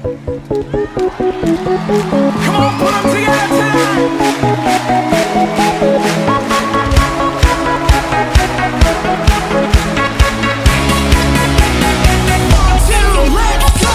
Come on, put 'em together tonight. 1, 2, let's go.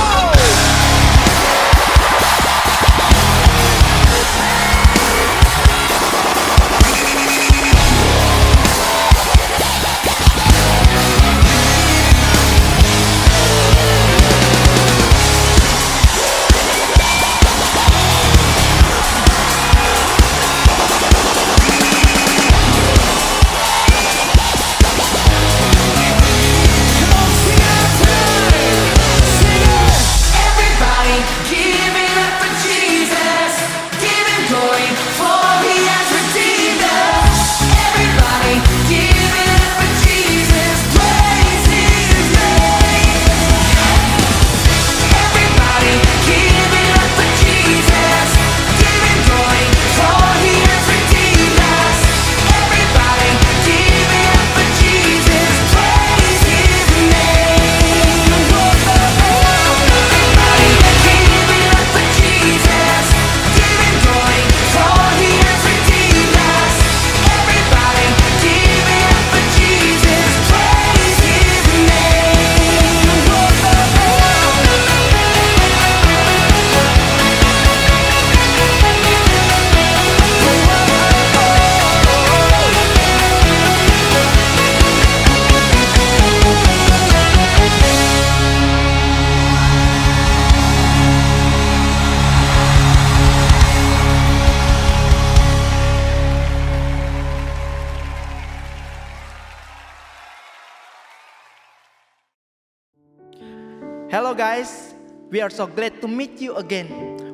Hello guys, we are so glad to meet you again.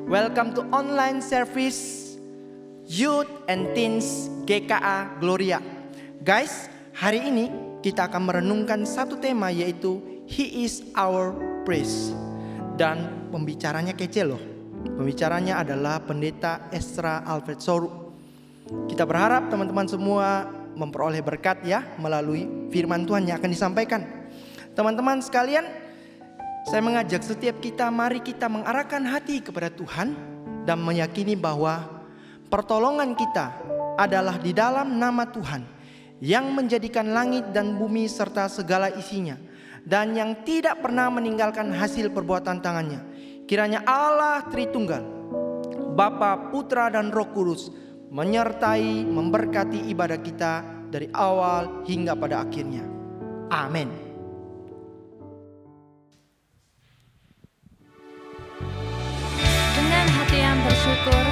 Welcome to online service Youth and Teens GKA Gloria. Guys, hari ini kita akan merenungkan satu tema, yaitu He is our praise. Dan pembicaranya kece loh. Pembicaranya adalah Pendeta Esra Alfred Soru. Kita berharap teman-teman semua memperoleh berkat ya melalui firman Tuhan yang akan disampaikan. Teman-teman sekalian, saya mengajak setiap kita, mari kita mengarahkan hati kepada Tuhan dan meyakini bahwa pertolongan kita adalah di dalam nama Tuhan yang menjadikan langit dan bumi serta segala isinya, dan yang tidak pernah meninggalkan hasil perbuatan tangannya. Kiranya Allah Tritunggal, Bapa, Putra, dan Roh Kudus menyertai, memberkati ibadah kita dari awal hingga pada akhirnya. Amin. Yang bersyukur,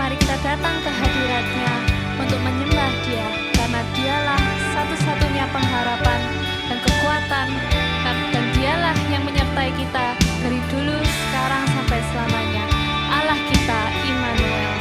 mari kita datang ke hadirat-Nya untuk menyembah Dia, karena Dialah satu-satunya pengharapan dan kekuatan, dan Dialah yang menyertai kita dari dulu, sekarang, sampai selamanya. Allah kita, Immanuel.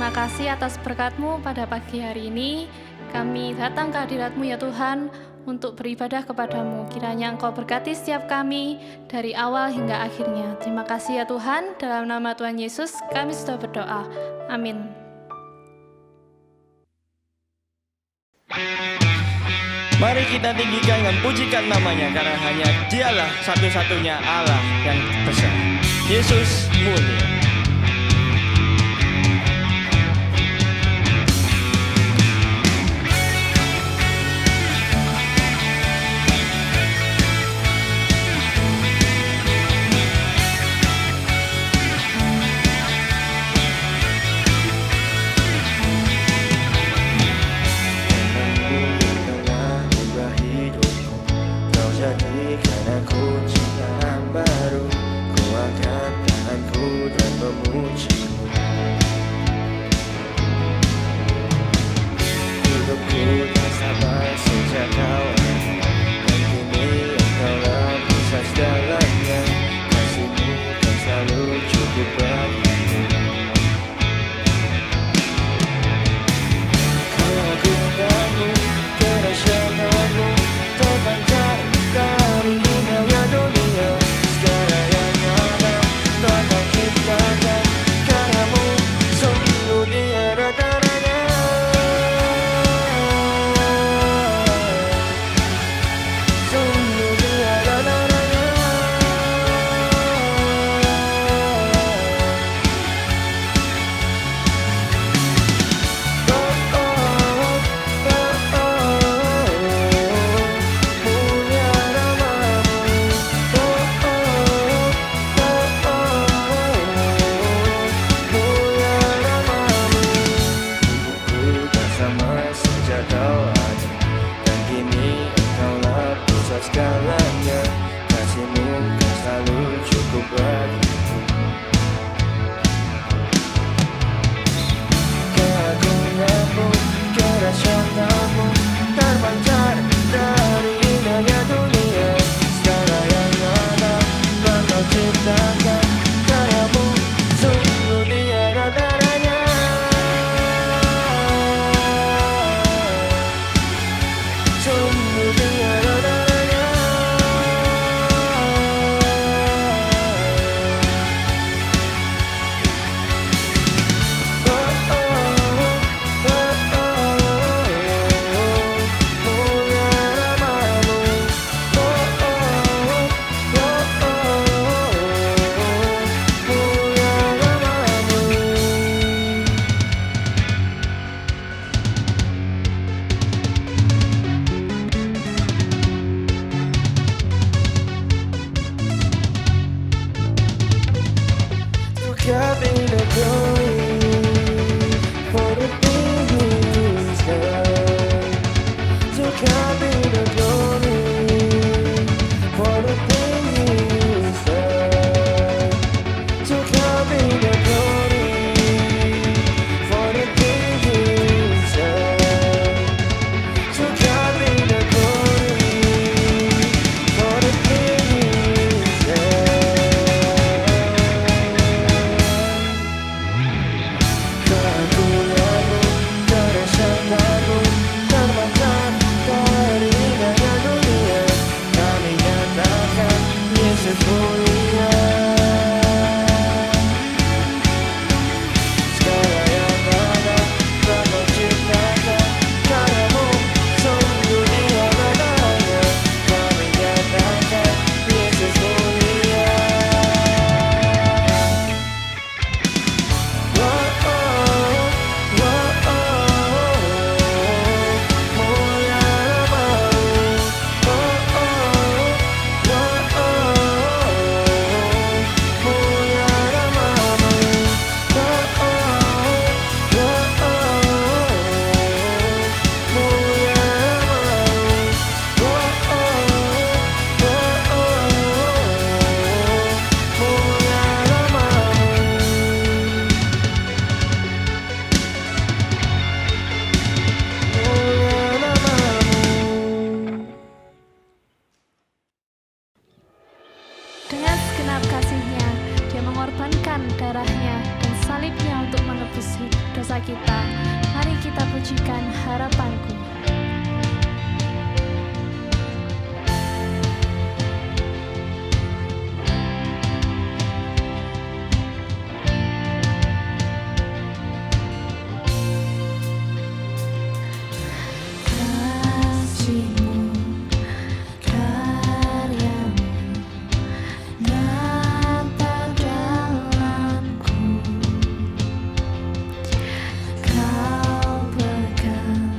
terima kasih atas berkat-Mu pada pagi hari ini. Kami datang ke hadirat-Mu ya Tuhan, untuk beribadah kepadamu. Kiranya Engkau berkati setiap kami dari awal hingga akhirnya. Terima kasih ya Tuhan, dalam nama Tuhan Yesus kami sudah berdoa. Amin. Mari kita tinggikan dan pujikan namanya, karena hanya Dialah satu-satunya Allah yang besar. Yesus mulia. Jadikan aku ciptaan baru, ku angkat tanganku dan memujimu. Hidupku tak sabar sejak awal, dan kini Engkaulah pusat segalanya. Kasih-Mu kan selalu cukup bagiku. Keagungan-Mu, kedahsyatan-Mu terpancar dari dunia dunia. Segala yang ada Tuhan kau ciptakan, karya-Mu sungguh tiada taranya. Sungguh tiada taranya. Oh oh oh oh oh, mulia namamu. Oh oh oh oh oh, mulia namamu. Hidupku tak sama sejak Kau ada, dan kini Engkaulah pusat segalanya. Kasih-Mu kan selalu cukup bagiku. Keagungan-Mu, kedahsyatan-Mu terpancar dari indahnya dunia. Segala yang ada Tuhan kau ciptakan, karya-Mu sungguh tiada taranya. Sungguh tiada taranya. Oh oh oh oh oh, mulia namamu. Oh oh oh oh oh, mulia namamu. To God be the glory for the things He's done. To God be the glory for the things He's done. To God be the glory for the things He's done. To God be the glory for the things He's done. Keagungan-Mu, kedahsyatan-Mu terpancar dari indahnya dunia. Kami nyatakan Yesus mulia. Segala yang ada Tuhan kau ciptakan, karya-Mu sungguh tiada taranya. Kami nyatakan Yesus mulia. Oh oh oh oh, mulia namamu. Oh oh oh oh, mulia namamu. Oh oh oh oh, mulia namamu. Oh oh oh oh, mulia namamu. Dengan segenap kasih-Nya, Dia mengorbankan darah-Nya dan salibnya untuk menebus dosa kita. Mari kita pujikan harapanku. Kasih-Mu, karya-Mu nyata dalamku. Kau pegang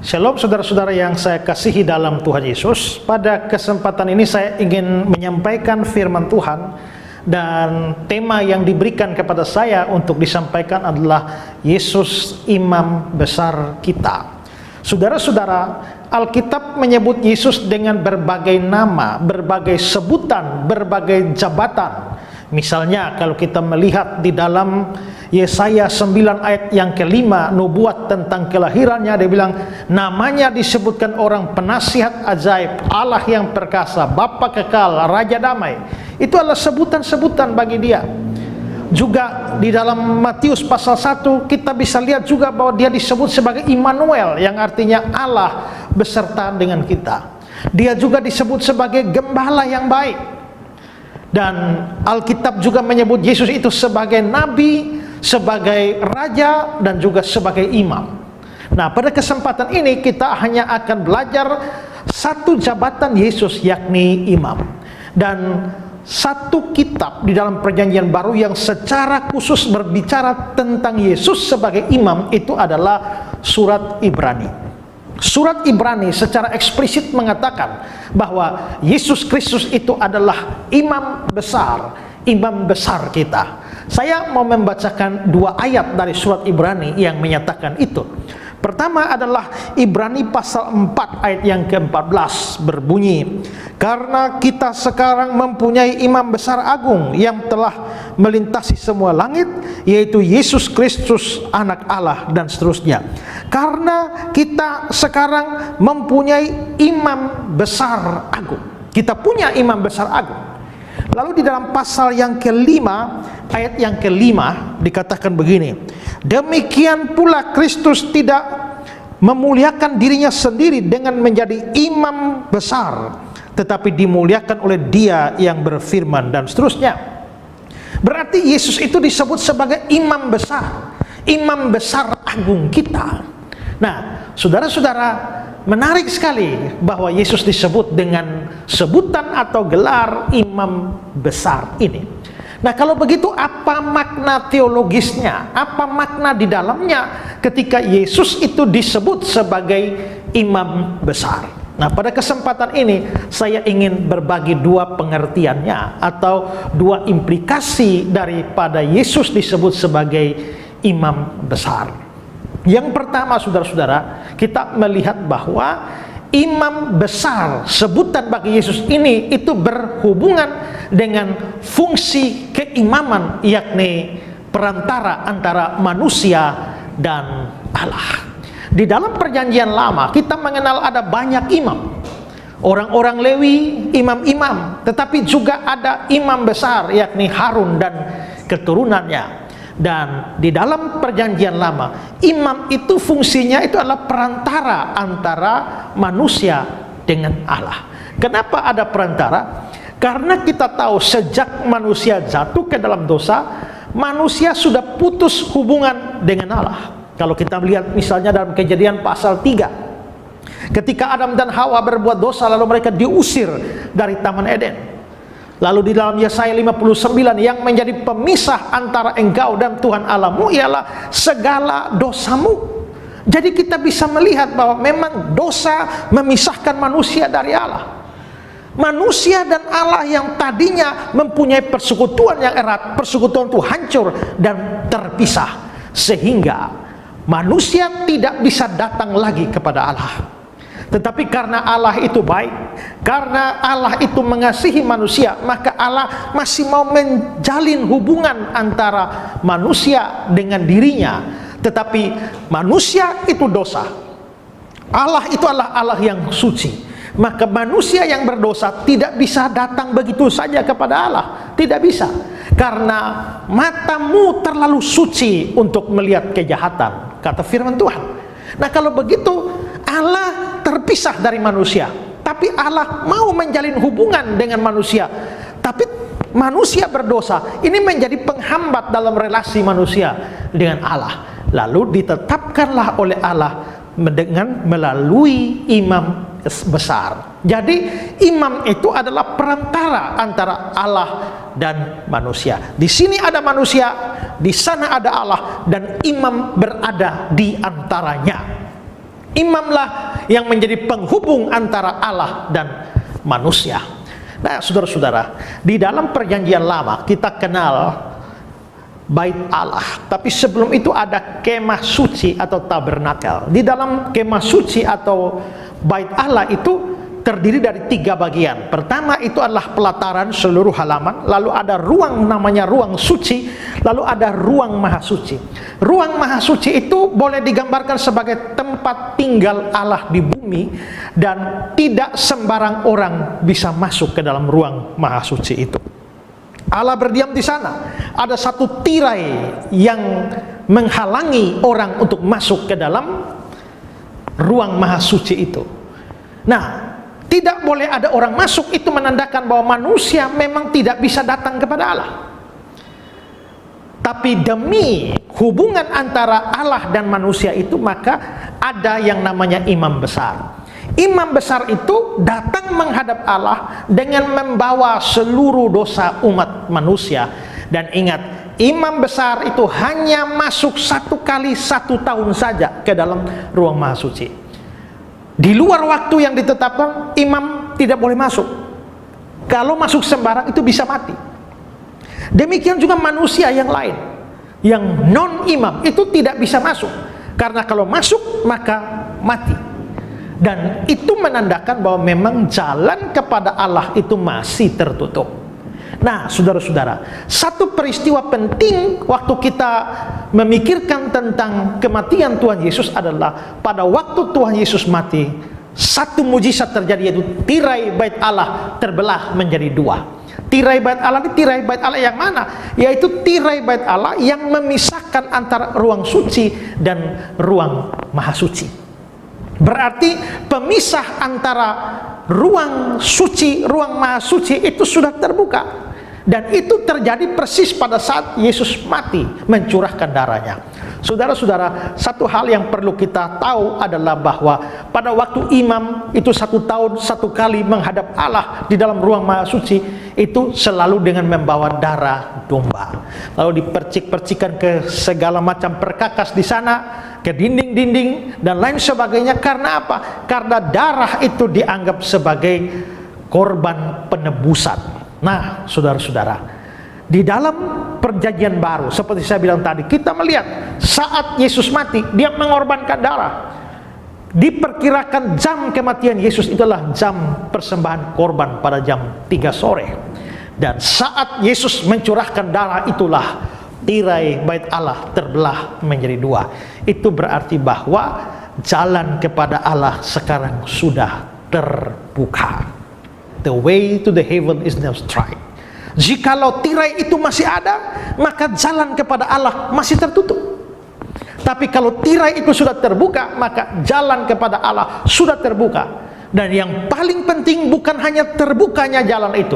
Shalom saudara-saudara yang saya kasihi dalam Tuhan Yesus. Pada kesempatan ini saya ingin menyampaikan firman Tuhan, dan tema yang diberikan kepada saya untuk disampaikan adalah Yesus imam besar kita. Saudara-saudara, Alkitab menyebut Yesus dengan berbagai nama, berbagai sebutan, berbagai jabatan. Misalnya kalau kita melihat di dalam Yesaya 9 ayat yang kelima, nubuat tentang kelahirannya, dia bilang namanya disebutkan orang penasihat ajaib, Allah yang perkasa, Bapa kekal, Raja damai. Itu adalah sebutan-sebutan bagi dia. Juga di dalam Matius pasal 1 kita bisa lihat juga bahwa dia disebut sebagai Immanuel, yang artinya Allah beserta dengan kita. Dia juga disebut sebagai gembala yang baik. Dan Alkitab juga menyebut Yesus itu sebagai nabi, sebagai raja, dan juga sebagai imam. Nah, pada kesempatan ini kita hanya akan belajar satu jabatan Yesus, yakni imam. Dan satu kitab di dalam Perjanjian Baru yang secara khusus berbicara tentang Yesus sebagai imam itu adalah surat Ibrani. Surat Ibrani secara eksplisit mengatakan bahwa Yesus Kristus itu adalah imam besar kita. Saya mau membacakan 2 ayat dari surat Ibrani yang menyatakan itu. Pertama adalah Ibrani pasal 4 ayat yang ke-14 berbunyi, karena kita sekarang mempunyai imam besar agung yang telah melintasi semua langit, yaitu Yesus Kristus anak Allah, dan seterusnya. Karena kita sekarang mempunyai imam besar agung, kita punya imam besar agung. Lalu di dalam pasal yang kelima, ayat yang kelima dikatakan begini, demikian pula Kristus tidak memuliakan dirinya sendiri dengan menjadi imam besar, tetapi dimuliakan oleh Dia yang berfirman, dan seterusnya. Berarti Yesus itu disebut sebagai imam besar agung kita. Nah, saudara-saudara, menarik sekali bahwa Yesus disebut dengan sebutan atau gelar imam besar ini. Nah, kalau begitu apa makna teologisnya? Apa makna di dalamnya ketika Yesus itu disebut sebagai imam besar? Nah, pada kesempatan ini saya ingin berbagi 2 pengertiannya atau 2 implikasi daripada Yesus disebut sebagai imam besar. Yang pertama, saudara-saudara, kita melihat bahwa imam besar, sebutan bagi Yesus ini itu berhubungan dengan fungsi keimaman, yakni perantara antara manusia dan Allah. Di dalam Perjanjian Lama kita mengenal ada banyak imam, orang-orang Lewi, imam-imam, tetapi juga ada imam besar, yakni Harun dan keturunannya. Dan di dalam Perjanjian Lama, imam itu fungsinya itu adalah perantara antara manusia dengan Allah. Kenapa ada perantara? Karena kita tahu sejak manusia jatuh ke dalam dosa, manusia sudah putus hubungan dengan Allah. Kalau kita melihat misalnya dalam Kejadian pasal 3, ketika Adam dan Hawa berbuat dosa lalu mereka diusir dari Taman Eden. Lalu di dalam Yesaya 59, yang menjadi pemisah antara engkau dan Tuhan Allahmu ialah segala dosamu. Jadi kita bisa melihat bahwa memang dosa memisahkan manusia dari Allah. Manusia dan Allah yang tadinya mempunyai persekutuan yang erat, persekutuan itu hancur dan terpisah, sehingga manusia tidak bisa datang lagi kepada Allah. Tetapi karena Allah itu baik, karena Allah itu mengasihi manusia, maka Allah masih mau menjalin hubungan antara manusia dengan dirinya. Tetapi manusia itu dosa, Allah itu adalah Allah yang suci. Maka manusia yang berdosa tidak bisa datang begitu saja kepada Allah. Tidak bisa, karena matamu terlalu suci untuk melihat kejahatan, kata firman Tuhan. Nah, kalau begitu Allah terpisah dari manusia, tapi Allah mau menjalin hubungan dengan manusia. Tapi manusia berdosa, ini menjadi penghambat dalam relasi manusia dengan Allah. Lalu ditetapkanlah oleh Allah dengan melalui imam besar. Jadi imam itu adalah perantara antara Allah dan manusia. Di sini ada manusia, di sana ada Allah, dan imam berada di antaranya. Imamlah yang menjadi penghubung antara Allah dan manusia. Nah, saudara-saudara, di dalam perjanjian lama kita kenal bait Allah, tapi sebelum itu ada kemah suci atau tabernakel. Di dalam kemah suci atau bait Allah itu terdiri dari 3 bagian. Pertama itu adalah pelataran seluruh halaman, lalu ada ruang namanya ruang suci, lalu ada ruang maha suci. Ruang maha suci itu boleh digambarkan sebagai tempat tinggal Allah di bumi, dan tidak sembarang orang bisa masuk ke dalam ruang maha suci itu. Allah berdiam di sana. Ada satu tirai yang menghalangi orang untuk masuk ke dalam ruang maha suci itu. Nah, tidak boleh ada orang masuk, itu menandakan bahwa manusia memang tidak bisa datang kepada Allah. Tapi demi hubungan antara Allah dan manusia itu, maka ada yang namanya imam besar. Imam besar itu datang menghadap Allah dengan membawa seluruh dosa umat manusia. Dan ingat, imam besar itu hanya masuk 1 kali 1 tahun saja ke dalam ruang maha suci. Di luar waktu yang ditetapkan, imam tidak boleh masuk. Kalau masuk sembarang itu bisa mati. Demikian juga manusia yang lain, yang non-imam itu tidak bisa masuk, karena kalau masuk maka mati. Dan itu menandakan bahwa memang jalan kepada Allah itu masih tertutup. Nah, saudara-saudara, satu peristiwa penting waktu kita memikirkan tentang kematian Tuhan Yesus adalah pada waktu Tuhan Yesus mati, satu mujizat terjadi, yaitu tirai bait Allah terbelah menjadi 2. Tirai bait Allah ini tirai bait Allah yang mana? Yaitu tirai bait Allah yang memisahkan antara ruang suci dan ruang maha suci. Berarti pemisah antara ruang suci, ruang maha suci itu sudah terbuka. Dan itu terjadi persis pada saat Yesus mati mencurahkan darahnya. Saudara-saudara, satu hal yang perlu kita tahu adalah bahwa pada waktu imam itu 1 tahun 1 kali menghadap Allah di dalam ruang maha suci, itu selalu dengan membawa darah domba. Lalu dipercik-percikan ke segala macam perkakas di sana, ke dinding-dinding dan lain sebagainya. Karena apa? Karena darah itu dianggap sebagai korban penebusan. Nah, saudara-saudara, di dalam perjanjian baru, seperti saya bilang tadi, kita melihat saat Yesus mati, dia mengorbankan darah. Diperkirakan jam kematian Yesus itulah jam persembahan korban pada jam 3 sore. Dan saat Yesus mencurahkan darah itulah tirai bait Allah terbelah menjadi 2. Itu berarti bahwa jalan kepada Allah sekarang sudah terbuka. The way to the heaven is now straight. Jikalau tirai itu masih ada, maka jalan kepada Allah masih tertutup. Tapi kalau tirai itu sudah terbuka, maka jalan kepada Allah sudah terbuka. Dan yang paling penting bukan hanya terbukanya jalan itu,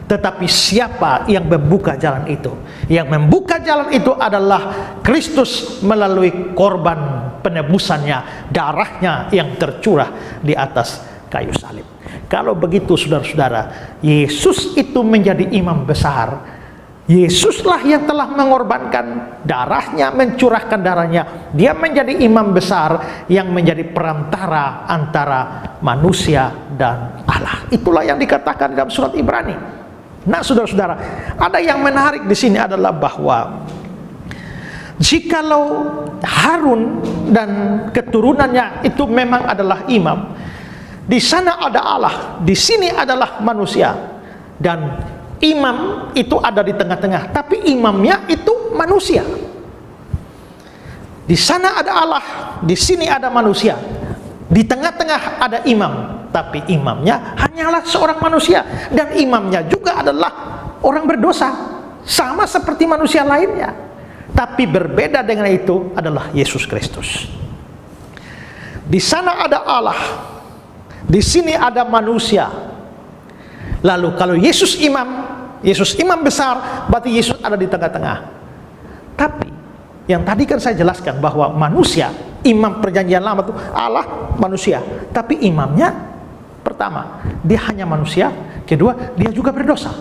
tetapi siapa yang membuka jalan itu. Yang membuka jalan itu adalah Kristus melalui korban penebusannya, darahnya yang tercurah di atas kayu salib. Kalau begitu, saudara-saudara, Yesus itu menjadi imam besar. Yesuslah yang telah mengorbankan darahnya, mencurahkan darahnya. Dia menjadi imam besar yang menjadi perantara antara manusia dan Allah. Itulah yang dikatakan dalam surat Ibrani. Nah, saudara-saudara, ada yang menarik di sini adalah bahwa jikalau Harun dan keturunannya itu memang adalah imam, di sana ada Allah, di sini adalah manusia, dan imam itu ada di tengah-tengah, tapi imamnya itu manusia. Di sana ada Allah, di sini ada manusia, di tengah-tengah ada imam, tapi imamnya hanyalah seorang manusia, dan imamnya juga adalah orang berdosa, sama seperti manusia lainnya. Tapi berbeda dengan itu adalah Yesus Kristus. Di sana ada Allah, di sini ada manusia. Lalu kalau Yesus imam besar, berarti Yesus ada di tengah-tengah. Tapi yang tadi kan saya jelaskan bahwa manusia, imam perjanjian lama itu Allah, manusia. Tapi imamnya, pertama, dia hanya manusia. Kedua, dia juga berdosa.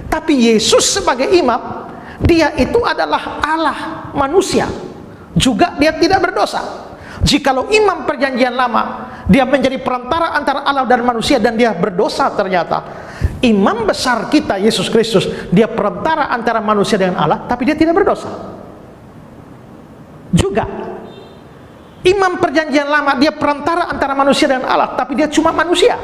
Tapi Yesus sebagai imam, dia itu adalah Allah manusia. Juga dia tidak berdosa. Jikalau imam perjanjian lama dia menjadi perantara antara Allah dan manusia dan dia berdosa, ternyata imam besar kita Yesus Kristus, dia perantara antara manusia dengan Allah, tapi dia tidak berdosa. Juga imam perjanjian lama dia perantara antara manusia dengan Allah, tapi dia cuma manusia.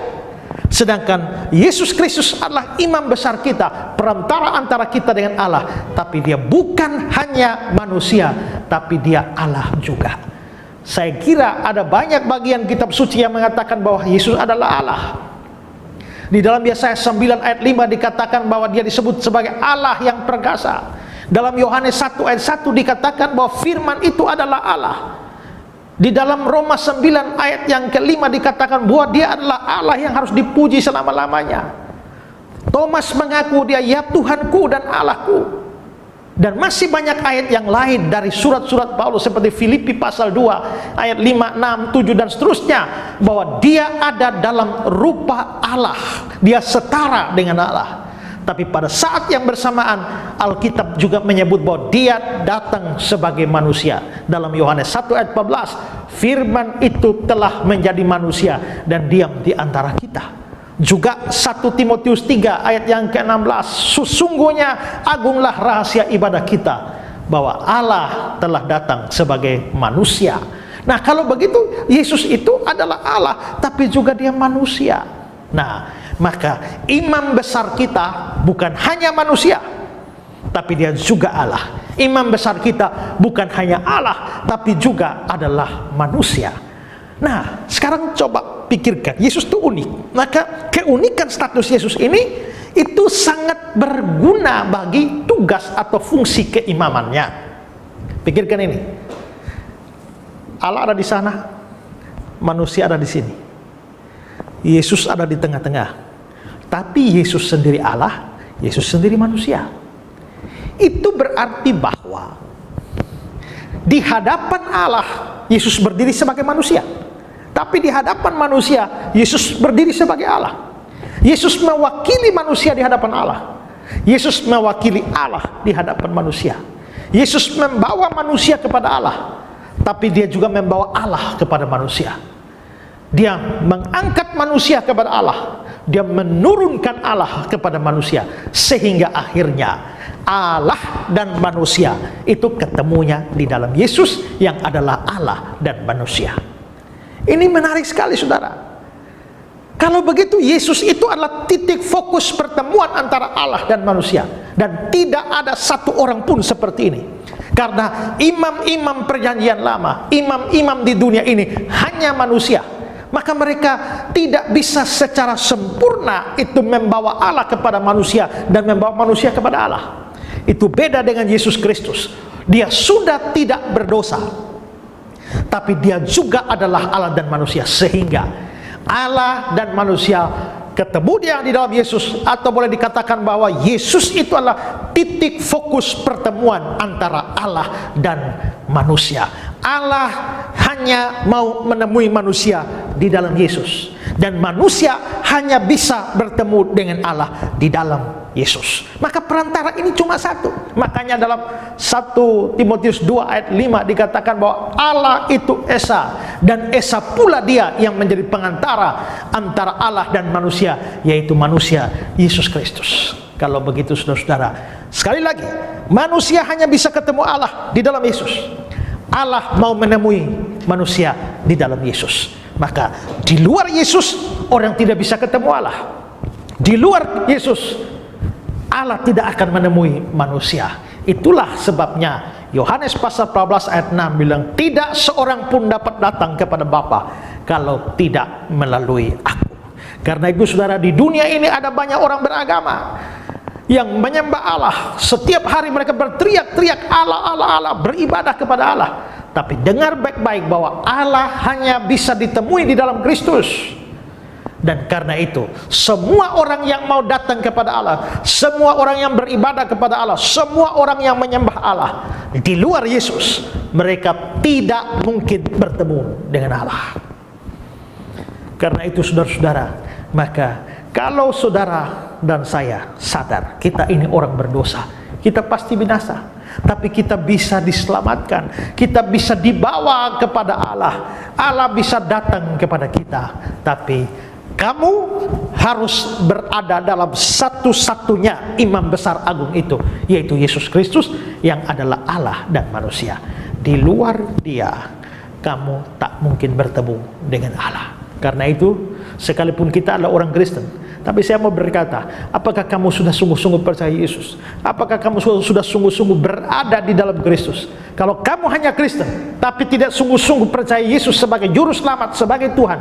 Sedangkan Yesus Kristus adalah imam besar kita, perantara antara kita dengan Allah, tapi dia bukan hanya manusia, tapi dia Allah juga. Saya kira ada banyak bagian kitab suci yang mengatakan bahwa Yesus adalah Allah. Di dalam Yesaya 9 ayat 5 dikatakan bahwa dia disebut sebagai Allah yang perkasa. Dalam Yohanes 1 ayat 1 dikatakan bahwa firman itu adalah Allah. Di dalam Roma 9 ayat yang kelima dikatakan bahwa dia adalah Allah yang harus dipuji selama-lamanya. Thomas mengaku dia, ya Tuhanku dan Allahku. Dan masih banyak ayat yang lain dari surat-surat Paulus seperti Filipi pasal 2 ayat 5, 6, 7 dan seterusnya, bahwa dia ada dalam rupa Allah, dia setara dengan Allah. Tapi pada saat yang bersamaan Alkitab juga menyebut bahwa dia datang sebagai manusia. Dalam Yohanes 1 ayat 14, firman itu telah menjadi manusia dan diam di antara kita. Juga 1 Timotius 3 ayat yang ke-16, sesungguhnya agunglah rahasia ibadah kita, bahwa Allah telah datang sebagai manusia. Nah, kalau begitu Yesus itu adalah Allah, tapi juga dia manusia. Nah, maka imam besar kita bukan hanya manusia, tapi dia juga Allah. Imam besar kita bukan hanya Allah, tapi juga adalah manusia. Nah, sekarang coba pikirkan, Yesus itu unik. Maka keunikan status Yesus ini itu sangat berguna bagi tugas atau fungsi keimamannya. Pikirkan ini. Allah ada di sana, manusia ada di sini. Yesus ada di tengah-tengah. Tapi Yesus sendiri Allah, Yesus sendiri manusia. Itu berarti bahwa di hadapan Allah Yesus berdiri sebagai manusia, tapi di hadapan manusia Yesus berdiri sebagai Allah. Yesus mewakili manusia di hadapan Allah, Yesus mewakili Allah di hadapan manusia. Yesus membawa manusia kepada Allah, tapi dia juga membawa Allah kepada manusia. Dia mengangkat manusia kepada Allah, dia menurunkan Allah kepada manusia, sehingga akhirnya Allah dan manusia itu ketemunya di dalam Yesus yang adalah Allah dan manusia. Ini menarik sekali, saudara. Kalau begitu, Yesus itu adalah titik fokus pertemuan antara Allah dan manusia, dan tidak ada satu orang pun seperti ini. Karena imam-imam perjanjian lama, imam-imam di dunia ini hanya manusia, maka mereka tidak bisa secara sempurna itu membawa Allah kepada manusia dan membawa manusia kepada Allah. Itu beda dengan Yesus Kristus. Dia sudah tidak berdosa, tapi dia juga adalah Allah dan manusia, sehingga Allah dan manusia ketemu dia di dalam Yesus. Atau boleh dikatakan bahwa Yesus itu adalah titik fokus pertemuan antara Allah dan manusia. Allah hanya mau menemui manusia di dalam Yesus, dan manusia hanya bisa bertemu dengan Allah di dalam Yesus. Maka perantara ini cuma satu. Makanya dalam 1 Timotius 2 ayat 5 dikatakan bahwa Allah itu Esa, dan Esa pula dia yang menjadi pengantara antara Allah dan manusia, yaitu manusia Yesus Kristus. Kalau begitu, saudara-saudara, sekali lagi, manusia hanya bisa ketemu Allah di dalam Yesus. Allah mau menemui manusia di dalam Yesus. Maka di luar Yesus orang tidak bisa ketemu Allah. Di luar Yesus Allah tidak akan menemui manusia. Itulah sebabnya Yohanes pasal 14 ayat 6 bilang, tidak seorang pun dapat datang kepada Bapa kalau tidak melalui aku. Karena itu, saudara, di dunia ini ada banyak orang beragama yang menyembah Allah. Setiap hari mereka berteriak-teriak Allah, Allah, Allah, beribadah kepada Allah. Tapi dengar baik-baik bahwa Allah hanya bisa ditemui di dalam Kristus. Dan karena itu, semua orang yang mau datang kepada Allah, semua orang yang beribadah kepada Allah, semua orang yang menyembah Allah di luar Yesus, mereka tidak mungkin bertemu dengan Allah. Karena itu, saudara-saudara, maka kalau saudara dan saya sadar kita ini orang berdosa, kita pasti binasa. Tapi kita bisa diselamatkan, kita bisa dibawa kepada Allah, Allah bisa datang kepada kita. Tapi kamu harus berada dalam satu-satunya imam besar agung itu, yaitu Yesus Kristus yang adalah Allah dan manusia. Di luar Dia, kamu tak mungkin bertemu dengan Allah. Karena itu, sekalipun kita adalah orang Kristen, tapi saya mau berkata, apakah kamu sudah sungguh-sungguh percaya Yesus? Apakah kamu sudah sungguh-sungguh berada di dalam Kristus? Kalau kamu hanya Kristen, tapi tidak sungguh-sungguh percaya Yesus sebagai juru selamat, sebagai Tuhan,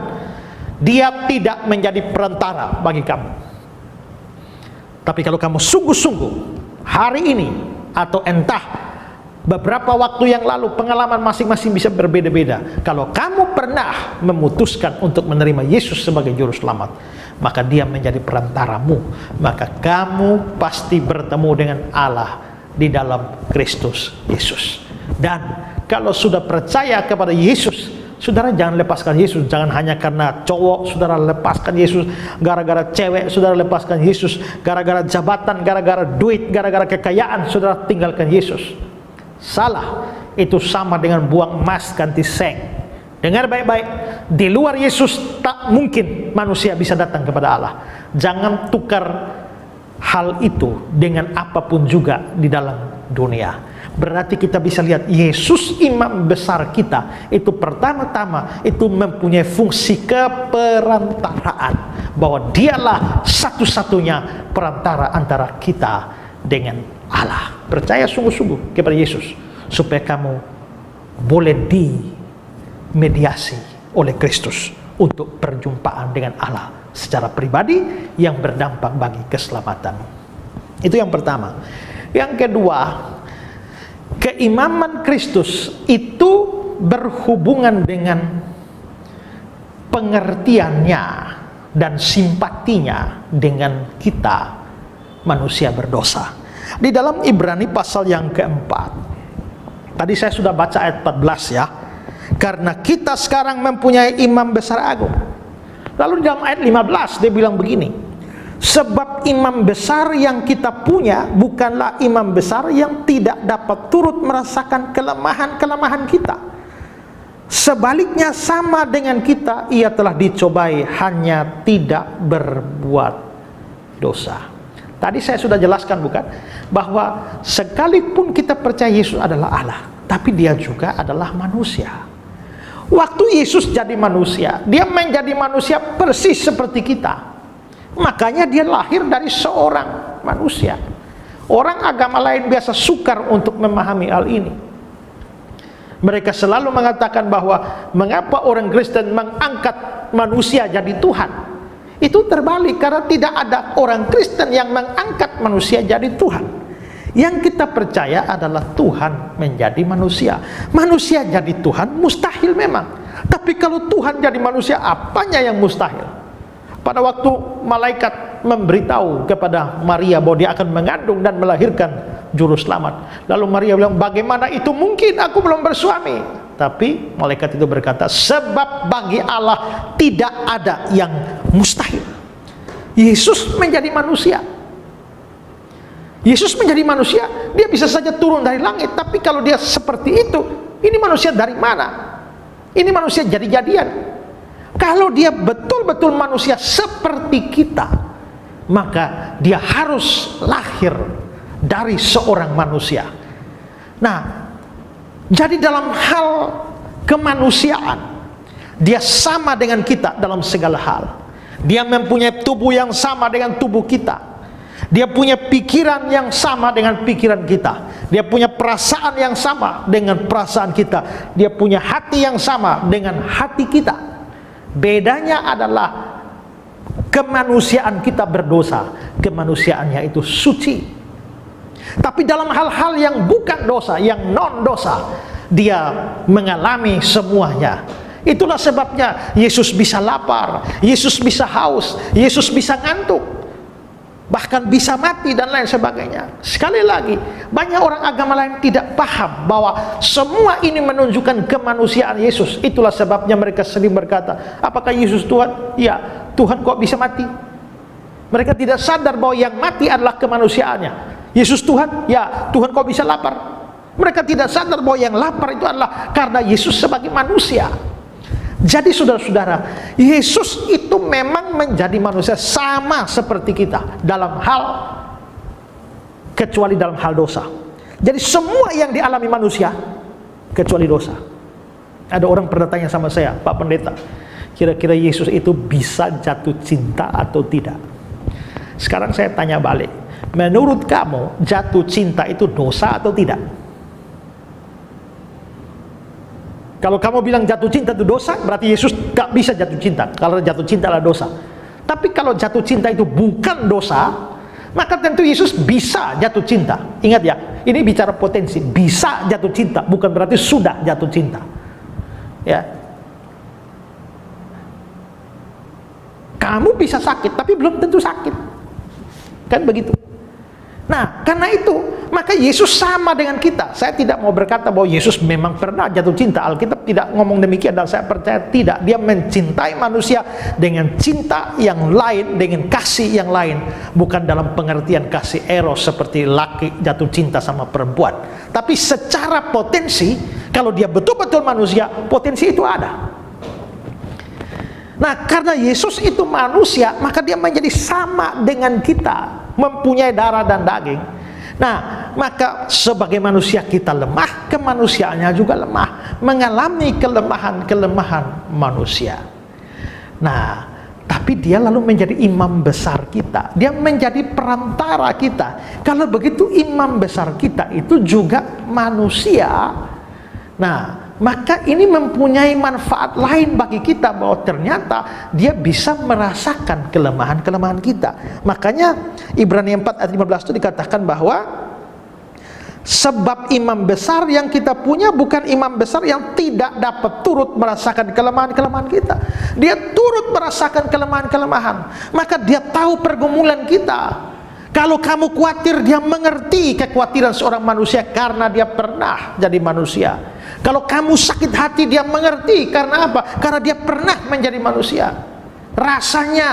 Dia tidak menjadi perantara bagi kamu. Tapi kalau kamu sungguh-sungguh hari ini, atau entah beberapa waktu yang lalu, pengalaman masing-masing bisa berbeda-beda. Kalau kamu pernah memutuskan untuk menerima Yesus sebagai juru selamat, maka Dia menjadi perantaramu. Maka kamu pasti bertemu dengan Allah di dalam Kristus Yesus. Dan kalau sudah percaya kepada Yesus, saudara jangan lepaskan Yesus. Jangan hanya karena cowok saudara lepaskan Yesus, gara-gara cewek saudara lepaskan Yesus, gara-gara jabatan, gara-gara duit, gara-gara kekayaan saudara tinggalkan Yesus. Salah. Itu sama dengan buang emas ganti seng. Dengar baik-baik, di luar Yesus tak mungkin manusia bisa datang kepada Allah. Jangan tukar hal itu dengan apapun juga di dalam dunia. Berarti kita bisa lihat Yesus imam besar kita itu pertama-tama itu mempunyai fungsi keperantaraan, bahwa Dialah satu-satunya perantara antara kita dengan Allah. Percaya sungguh-sungguh kepada Yesus supaya kamu boleh dimediasi oleh Kristus untuk perjumpaan dengan Allah secara pribadi yang berdampak bagi keselamatan. Itu yang pertama. Yang kedua, keimaman Kristus itu berhubungan dengan pengertiannya dan simpatinya dengan kita manusia berdosa. Di dalam Ibrani pasal yang keempat, tadi saya sudah baca ayat 14 ya, karena kita sekarang mempunyai imam besar agung. Lalu di dalam ayat 15 dia bilang begini, sebab imam besar yang kita punya bukanlah imam besar yang tidak dapat turut merasakan kelemahan-kelemahan kita. Sebaliknya sama dengan kita, ia telah dicobai hanya tidak berbuat dosa. Tadi saya sudah jelaskan bukan, bahwa sekalipun kita percaya Yesus adalah Allah, tapi Dia juga adalah manusia. Waktu Yesus jadi manusia, Dia menjadi manusia persis seperti kita. Makanya Dia lahir dari seorang manusia. Orang agama lain biasa sukar untuk memahami hal ini. Mereka selalu mengatakan bahwa mengapa orang Kristen mengangkat manusia jadi Tuhan. Itu terbalik, karena tidak ada orang Kristen yang mengangkat manusia jadi Tuhan. Yang kita percaya adalah Tuhan menjadi manusia. Manusia jadi Tuhan mustahil memang. Tapi kalau Tuhan jadi manusia, apanya yang mustahil? Pada waktu malaikat memberitahu kepada Maria bahwa dia akan mengandung dan melahirkan juru selamat, lalu Maria bilang, bagaimana itu mungkin, aku belum bersuami. Tapi malaikat itu berkata, sebab bagi Allah tidak ada yang mustahil. Yesus menjadi manusia. Yesus menjadi manusia, Dia bisa saja turun dari langit. Tapi kalau Dia seperti itu, ini manusia dari mana? Ini manusia jadi-jadian. Kalau Dia betul-betul manusia seperti kita, maka Dia harus lahir dari seorang manusia. Nah, jadi dalam hal kemanusiaan, Dia sama dengan kita dalam segala hal. Dia mempunyai tubuh yang sama dengan tubuh kita. Dia punya pikiran yang sama dengan pikiran kita. Dia punya perasaan yang sama dengan perasaan kita. Dia punya hati yang sama dengan hati kita. Bedanya adalah kemanusiaan kita berdosa, kemanusiaannya itu suci. Tapi dalam hal-hal yang bukan dosa, yang non-dosa, Dia mengalami semuanya. Itulah sebabnya Yesus bisa lapar, Yesus bisa haus, Yesus bisa ngantuk, bahkan bisa mati dan lain sebagainya. Sekali lagi, banyak orang agama lain tidak paham bahwa semua ini menunjukkan kemanusiaan Yesus. Itulah sebabnya mereka sering berkata, apakah Yesus Tuhan? Ya, Tuhan kok bisa mati? Mereka tidak sadar bahwa yang mati adalah kemanusiaannya. Yesus Tuhan? Ya, Tuhan kok bisa lapar? Mereka tidak sadar bahwa yang lapar itu adalah karena Yesus sebagai manusia. Jadi saudara-saudara, Yesus itu memang menjadi manusia sama seperti kita dalam hal, kecuali dalam hal dosa. Jadi semua yang dialami manusia kecuali dosa. Ada orang pernah tanya sama saya, Pak Pendeta, kira-kira Yesus itu bisa jatuh cinta atau tidak? Sekarang saya tanya balik, menurut kamu jatuh cinta itu dosa atau tidak? Kalau kamu bilang jatuh cinta itu dosa, berarti Yesus gak bisa jatuh cinta. Kalau jatuh cinta adalah dosa. Tapi kalau jatuh cinta itu bukan dosa, maka tentu Yesus bisa jatuh cinta. Ingat ya, ini bicara potensi. Bisa jatuh cinta, bukan berarti sudah jatuh cinta. Ya. Kamu bisa sakit, tapi belum tentu sakit. Kan begitu. Nah, karena itu, maka Yesus sama dengan kita. Saya tidak mau berkata bahwa Yesus memang pernah jatuh cinta. Alkitab tidak ngomong demikian, dan saya percaya tidak. Dia mencintai manusia dengan cinta yang lain, dengan kasih yang lain. Bukan dalam pengertian kasih eros seperti laki jatuh cinta sama perempuan. Tapi secara potensi, kalau dia betul-betul manusia, potensi itu ada. Nah, karena Yesus itu manusia, maka dia menjadi sama dengan kita, mempunyai darah dan daging. Nah, maka sebagai manusia kita lemah, kemanusiaannya juga lemah, mengalami kelemahan-kelemahan manusia. Nah, tapi dia lalu menjadi imam besar kita, dia menjadi perantara kita. Kalau begitu imam besar kita itu juga manusia. Nah, maka ini mempunyai manfaat lain bagi kita, bahwa ternyata dia bisa merasakan kelemahan-kelemahan kita. Makanya Ibrani 4 ayat 15 itu dikatakan bahwa sebab imam besar yang kita punya bukan imam besar yang tidak dapat turut merasakan kelemahan-kelemahan kita. Dia turut merasakan kelemahan-kelemahan, maka dia tahu pergumulan kita. Kalau kamu khawatir, dia mengerti kekhawatiran seorang manusia karena dia pernah jadi manusia. Kalau kamu sakit hati, dia mengerti. Karena apa? Karena dia pernah menjadi manusia. Rasanya,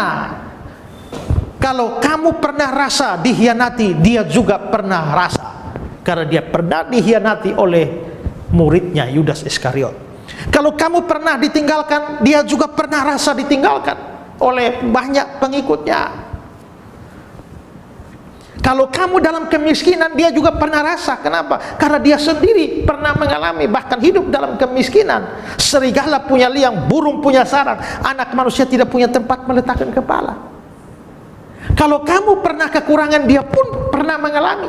kalau kamu pernah rasa dikhianati, dia juga pernah rasa. Karena dia pernah dikhianati oleh muridnya Yudas Iskariot. Kalau kamu pernah ditinggalkan, dia juga pernah rasa ditinggalkan oleh banyak pengikutnya. Kalau kamu dalam kemiskinan, dia juga pernah rasa. Kenapa? Karena dia sendiri pernah mengalami, bahkan hidup dalam kemiskinan. Serigala punya liang, burung punya sarang, anak manusia tidak punya tempat meletakkan kepala. Kalau kamu pernah kekurangan, dia pun pernah mengalami.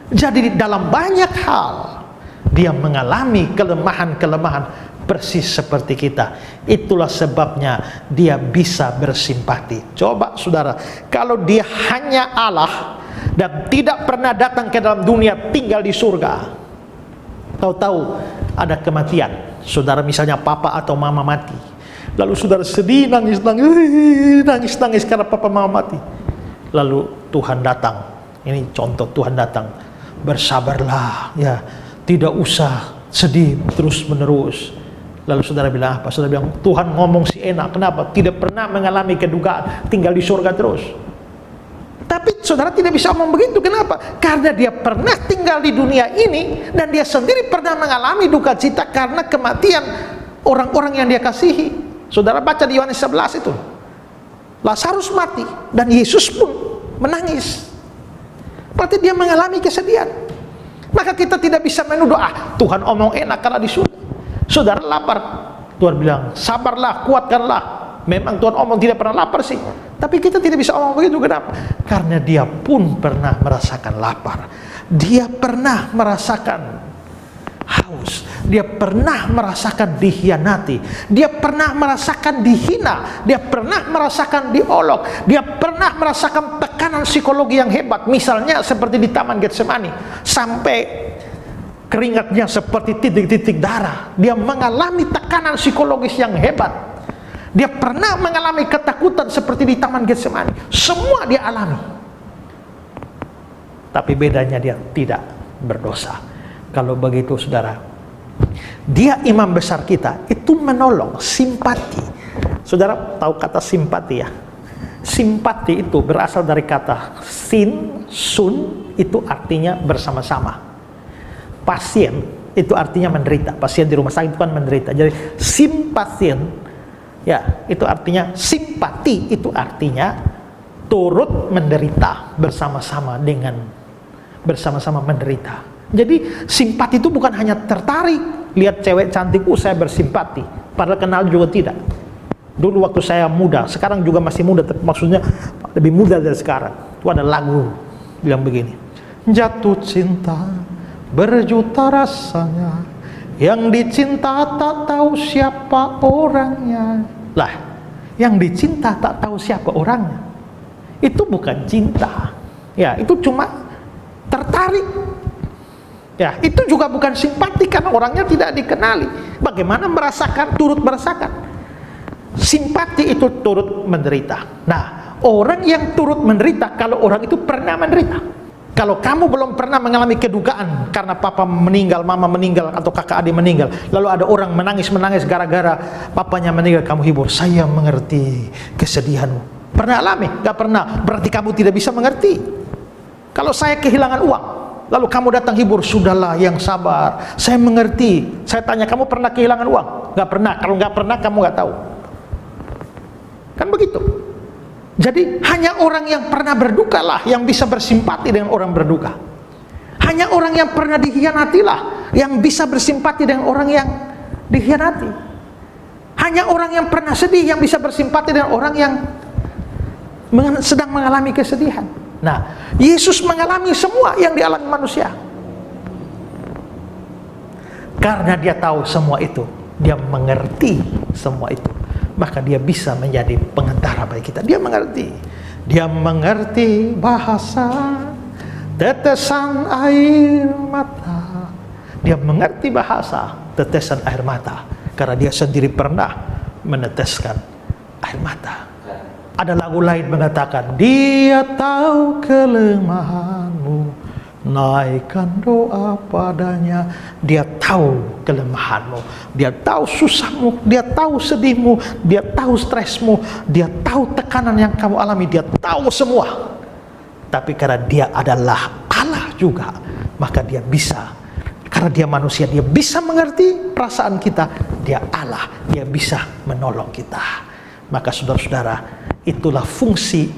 Jadi dalam banyak hal dia mengalami kelemahan-kelemahan persis seperti kita. Itulah sebabnya dia bisa bersimpati. Coba saudara, kalau dia hanya Allah dan tidak pernah datang ke dalam dunia, tinggal di surga, tahu-tahu ada kematian. Saudara misalnya papa atau mama mati, lalu saudara sedih, nangis karena papa mama mati. Lalu Tuhan datang. Ini contoh, Tuhan datang, bersabarlah ya, tidak usah sedih terus menerus. Lalu saudara bilang apa? Saudara bilang, Tuhan ngomong si enak. Kenapa? Tidak pernah mengalami kedukaan, tinggal di surga terus. Tapi saudara tidak bisa ngomong begitu. Kenapa? Karena dia pernah tinggal di dunia ini, dan dia sendiri pernah mengalami duka cita karena kematian orang-orang yang dia kasihi. Saudara baca di Yohanes 11 itu, Lazarus mati dan Yesus pun menangis. Berarti dia mengalami kesedihan. Maka kita tidak bisa menuduh, Tuhan omong enak karena di surga. Saudara lapar, Tuhan bilang sabarlah, kuatkanlah. Memang Tuhan omong tidak pernah lapar sih, tapi kita tidak bisa omong begitu. Kenapa? Karena dia pun pernah merasakan lapar, dia pernah merasakan haus, dia pernah merasakan dikhianati, dia pernah merasakan dihina, dia pernah merasakan diolok, dia pernah merasakan tekanan psikologi yang hebat. Misalnya seperti di Taman Getsemani, sampai keringatnya seperti titik-titik darah. Dia mengalami tekanan psikologis yang hebat. Dia pernah mengalami ketakutan seperti di Taman Getsemani. Semua dia alami. Tapi bedanya dia tidak berdosa. Kalau begitu saudara, dia imam besar kita, itu menolong, simpati. Saudara tahu kata simpati ya? Simpati itu berasal dari kata sin, sun, itu artinya bersama-sama. Pasien itu artinya menderita. Pasien di rumah sakit itu kan menderita. Jadi simpasien, ya, itu artinya simpati, itu artinya turut menderita bersama-sama menderita. Jadi simpati itu bukan hanya tertarik, lihat cewek cantik, saya bersimpati, padahal kenal juga tidak. Dulu waktu saya muda, sekarang juga masih muda, tapi maksudnya lebih muda dari sekarang. Itu ada lagu bilang begini, jatuh cinta berjuta rasanya, yang dicinta tak tahu siapa orangnya. Lah, yang dicinta tak tahu siapa orangnya, itu bukan cinta. Ya, itu cuma tertarik. Ya, itu juga bukan simpati karena orangnya tidak dikenali. Bagaimana merasakan, turut merasakan. Simpati itu turut menderita. Nah, orang yang turut menderita kalau orang itu pernah menderita. Kalau kamu belum pernah mengalami kedukaan karena papa meninggal, mama meninggal, atau kakak adik meninggal, lalu ada orang menangis-menangis gara-gara papanya meninggal, kamu hibur, saya mengerti kesedihanmu. Pernah alami? Gak pernah. Berarti kamu tidak bisa mengerti. Kalau saya kehilangan uang, lalu kamu datang hibur, sudahlah yang sabar, saya mengerti. Saya tanya, kamu pernah kehilangan uang? Gak pernah. Kalau gak pernah, kamu gak tahu. Kan begitu. Jadi hanya orang yang pernah berduka lah yang bisa bersimpati dengan orang berduka. Hanya orang yang pernah dikhianati lah yang bisa bersimpati dengan orang yang dikhianati. Hanya orang yang pernah sedih yang bisa bersimpati dengan orang yang sedang mengalami kesedihan. Nah, Yesus mengalami semua yang dialami manusia. Karena dia tahu semua itu, dia mengerti semua itu, maka dia bisa menjadi pengantara bagi kita. Dia mengerti bahasa tetesan air mata. Dia mengerti bahasa tetesan air mata karena dia sendiri pernah meneteskan air mata. Ada lagu lain mengatakan, dia tahu kelemahanmu, naikkan doa padanya. Dia tahu kelemahanmu, dia tahu susahmu, dia tahu sedihmu, dia tahu stresmu, dia tahu tekanan yang kamu alami, dia tahu semua. Tapi karena dia adalah Allah juga, maka dia bisa, karena dia manusia, dia bisa mengerti perasaan kita. Dia Allah, dia bisa menolong kita. Maka saudara-saudara, itulah fungsi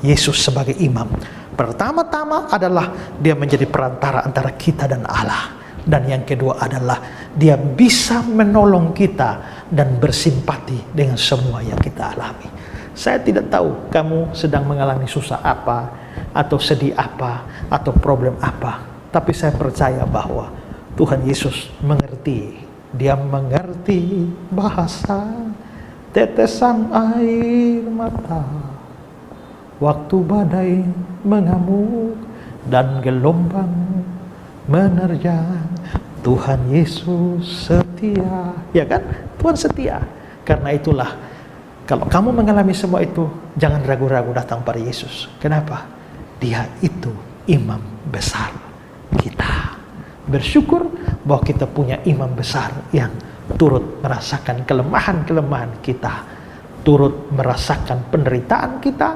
Yesus sebagai imam. Pertama-tama adalah dia menjadi perantara antara kita dan Allah. Dan yang kedua adalah dia bisa menolong kita dan bersimpati dengan semua yang kita alami. Saya tidak tahu kamu sedang mengalami susah apa, atau sedih apa, atau problem apa. Tapi saya percaya bahwa Tuhan Yesus mengerti. Dia mengerti bahasa tetesan air mata waktu badai mengamuk dan gelombang menerjang. Tuhan Yesus setia, ya kan? Tuhan setia. Karena itulah, kalau kamu mengalami semua itu, jangan ragu-ragu datang pada Yesus. Kenapa? Dia itu imam besar kita. Bersyukur bahwa kita punya imam besar yang turut merasakan kelemahan-kelemahan kita, turut merasakan penderitaan kita,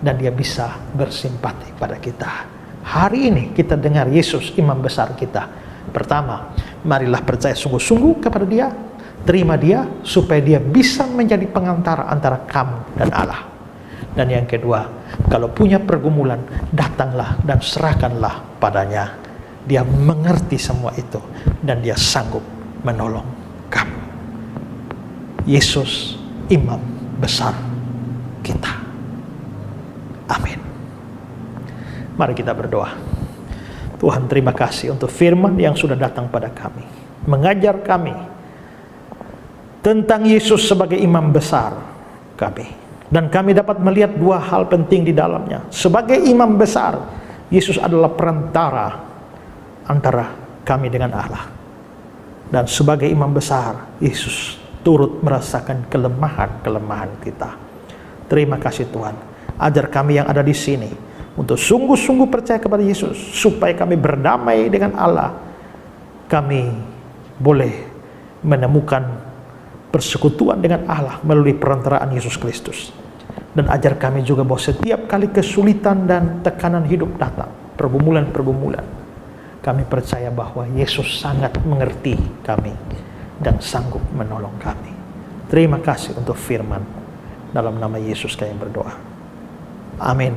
dan dia bisa bersimpati pada kita. Hari ini kita dengar Yesus imam besar kita. Pertama, marilah percaya sungguh-sungguh kepada dia, terima dia, supaya dia bisa menjadi pengantara antara kamu dan Allah. Dan yang kedua, kalau punya pergumulan, datanglah dan serahkanlah padanya. Dia mengerti semua itu, dan dia sanggup menolong kamu. Yesus imam besar kita. Amin. Mari kita berdoa. Tuhan, terima kasih untuk firman yang sudah datang pada kami, mengajar kami tentang Yesus sebagai imam besar kami. Dan kami dapat melihat dua hal penting di dalamnya. Sebagai imam besar, Yesus adalah perantara antara kami dengan Allah. Dan sebagai imam besar, Yesus turut merasakan kelemahan-kelemahan kita. Terima kasih Tuhan. Ajar kami yang ada di sini untuk sungguh-sungguh percaya kepada Yesus, supaya kami berdamai dengan Allah. Kami boleh menemukan persekutuan dengan Allah melalui perantaraan Yesus Kristus. Dan ajar kami juga bahwa setiap kali kesulitan dan tekanan hidup datang, pergumulan-pergumulan, kami percaya bahwa Yesus sangat mengerti kami dan sanggup menolong kami. Terima kasih untuk firman. Dalam nama Yesus kami berdoa. Amin.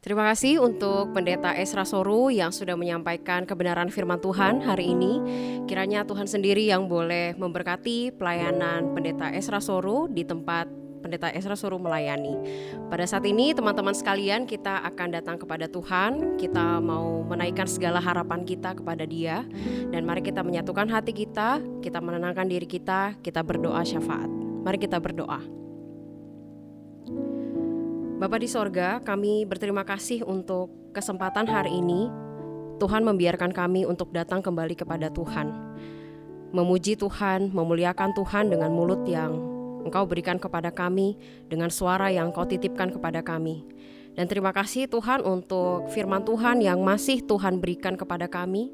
Terima kasih untuk Pendeta Ezra Soru yang sudah menyampaikan kebenaran firman Tuhan hari ini. Kiranya Tuhan sendiri yang boleh memberkati pelayanan Pendeta Ezra Soru di tempat Pendeta Ezra Soru melayani. Pada saat ini teman-teman sekalian, kita akan datang kepada Tuhan. Kita mau menaikkan segala harapan kita kepada Dia. Dan mari kita menyatukan hati kita menenangkan diri kita berdoa syafaat. Mari kita berdoa. Bapa di sorga, kami berterima kasih untuk kesempatan hari ini. Tuhan membiarkan kami untuk datang kembali kepada Tuhan. Memuji Tuhan, memuliakan Tuhan dengan mulut yang Engkau berikan kepada kami, dengan suara yang Engkau titipkan kepada kami. Dan terima kasih Tuhan untuk firman Tuhan yang masih Tuhan berikan kepada kami.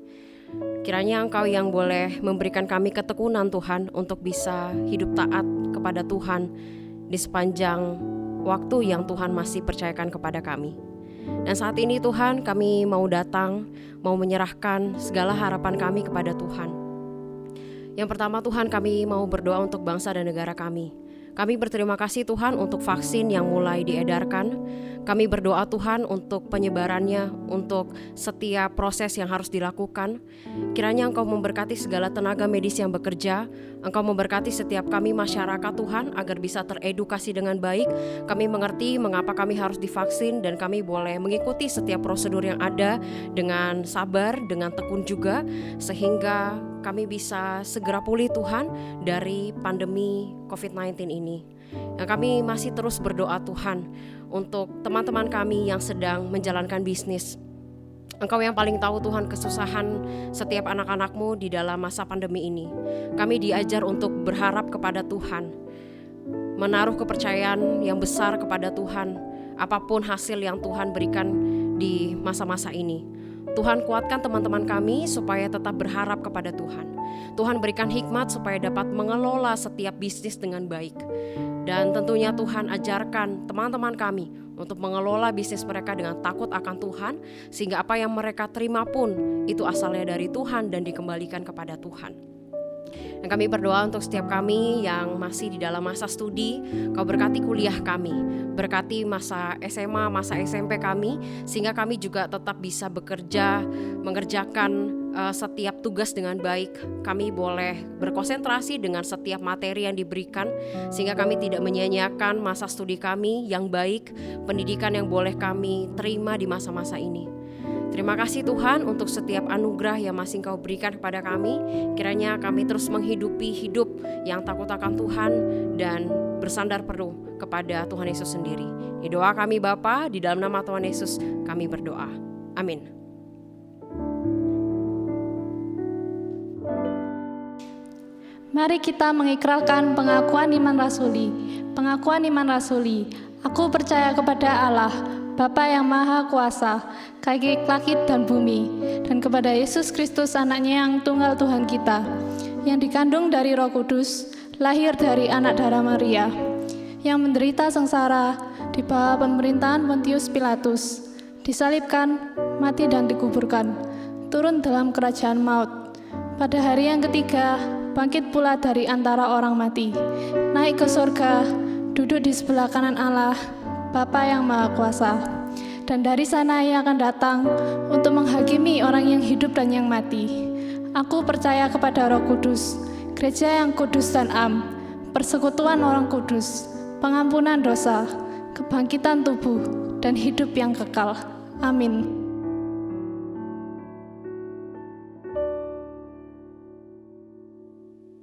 Kiranya Engkau yang boleh memberikan kami ketekunan Tuhan untuk bisa hidup taat kepada Tuhan di sepanjang waktu yang Tuhan masih percayakan kepada kami. Dan saat ini Tuhan, kami mau datang, mau menyerahkan segala harapan kami kepada Tuhan. Yang pertama Tuhan, kami mau berdoa untuk bangsa dan negara kami. Kami berterima kasih Tuhan untuk vaksin yang mulai diedarkan. Kami berdoa Tuhan untuk penyebarannya, untuk setiap proses yang harus dilakukan. Kiranya Engkau memberkati segala tenaga medis yang bekerja. Engkau memberkati setiap kami masyarakat Tuhan agar bisa teredukasi dengan baik. Kami mengerti mengapa kami harus divaksin dan kami boleh mengikuti setiap prosedur yang ada dengan sabar, dengan tekun juga, sehingga kami bisa segera pulih Tuhan dari pandemi COVID-19 ini. Yang kami masih terus berdoa Tuhan untuk teman-teman kami yang sedang menjalankan bisnis. Engkau yang paling tahu Tuhan kesusahan setiap anak-anak-Mu di dalam masa pandemi ini. Kami diajar untuk berharap kepada Tuhan, menaruh kepercayaan yang besar kepada Tuhan, apapun hasil yang Tuhan berikan di masa-masa ini. Tuhan kuatkan teman-teman kami supaya tetap berharap kepada Tuhan. Tuhan berikan hikmat supaya dapat mengelola setiap bisnis dengan baik. Dan tentunya Tuhan ajarkan teman-teman kami untuk mengelola bisnis mereka dengan takut akan Tuhan, sehingga apa yang mereka terima pun itu asalnya dari Tuhan dan dikembalikan kepada Tuhan. Dan kami berdoa untuk setiap kami yang masih di dalam masa studi, Kau berkati kuliah kami, berkati masa SMA, masa SMP kami, sehingga kami juga tetap bisa bekerja, mengerjakan setiap tugas dengan baik. Kami boleh berkonsentrasi dengan setiap materi yang diberikan, sehingga kami tidak menyia-nyiakan masa studi kami yang baik, pendidikan yang boleh kami terima di masa-masa ini. Terima kasih Tuhan untuk setiap anugerah yang masih Engkau berikan kepada kami. Kiranya kami terus menghidupi hidup yang takut akan Tuhan dan bersandar penuh kepada Tuhan Yesus sendiri. Di doa kami Bapa, di dalam nama Tuhan Yesus kami berdoa. Amin. Mari kita mengikrarkan pengakuan iman rasuli. Pengakuan iman rasuli. Aku percaya kepada Allah, Bapa yang Maha Kuasa, kaki langit dan bumi, dan kepada Yesus Kristus anaknya yang tunggal Tuhan kita, yang dikandung dari Roh Kudus, lahir dari anak darah Maria, yang menderita sengsara di bawah pemerintahan Pontius Pilatus, disalibkan, mati dan dikuburkan, turun dalam kerajaan maut. Pada hari yang ketiga, bangkit pula dari antara orang mati, naik ke surga, duduk di sebelah kanan Allah, Bapa yang Maha Kuasa. Dan dari sana Ia akan datang untuk menghakimi orang yang hidup dan yang mati. Aku percaya kepada Roh Kudus, gereja yang kudus dan am, persekutuan orang kudus, pengampunan dosa, kebangkitan tubuh, dan hidup yang kekal. Amin.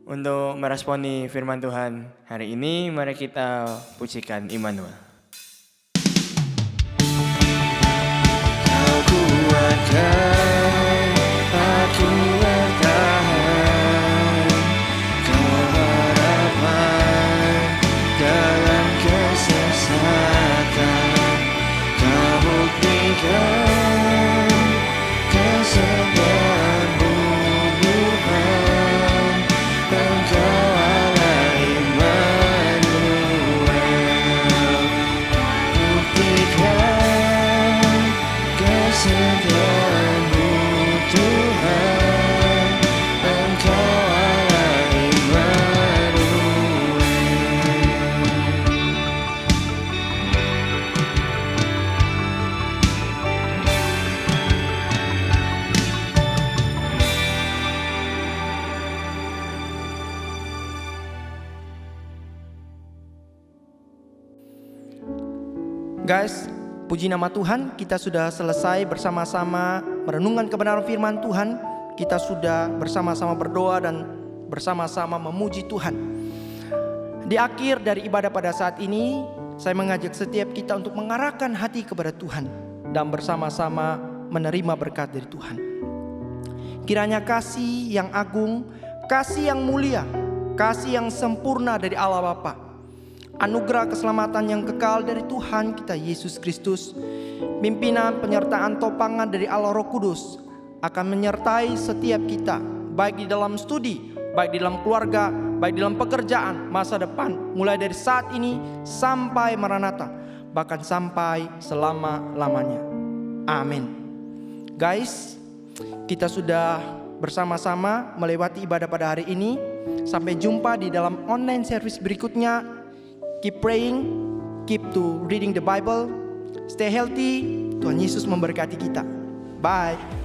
Untuk meresponi firman Tuhan hari ini, mari kita pujikan Immanuel. Kau kuatkan, aku bertahan, kau harapan dalam kesesatan, kau buktikan kesediaanmu Tuhan, Engkau Allah Immanuel. Guys, puji nama Tuhan, kita sudah selesai bersama-sama merenungkan kebenaran firman Tuhan. Kita sudah bersama-sama berdoa dan bersama-sama memuji Tuhan. Di akhir dari ibadah pada saat ini, saya mengajak setiap kita untuk mengarahkan hati kepada Tuhan dan bersama-sama menerima berkat dari Tuhan. Kiranya kasih yang agung, kasih yang mulia, kasih yang sempurna dari Allah Bapa, anugerah keselamatan yang kekal dari Tuhan kita Yesus Kristus, pimpinan penyertaan topangan dari Allah Roh Kudus akan menyertai setiap kita, baik di dalam studi, baik di dalam keluarga, baik di dalam pekerjaan, masa depan, mulai dari saat ini sampai Maranatha, bahkan sampai selama-lamanya. Amin. Guys, kita sudah bersama-sama melewati ibadah pada hari ini. Sampai jumpa di dalam online service berikutnya. Keep praying, keep to reading the Bible, stay healthy. Tuhan Yesus memberkati kita. Bye.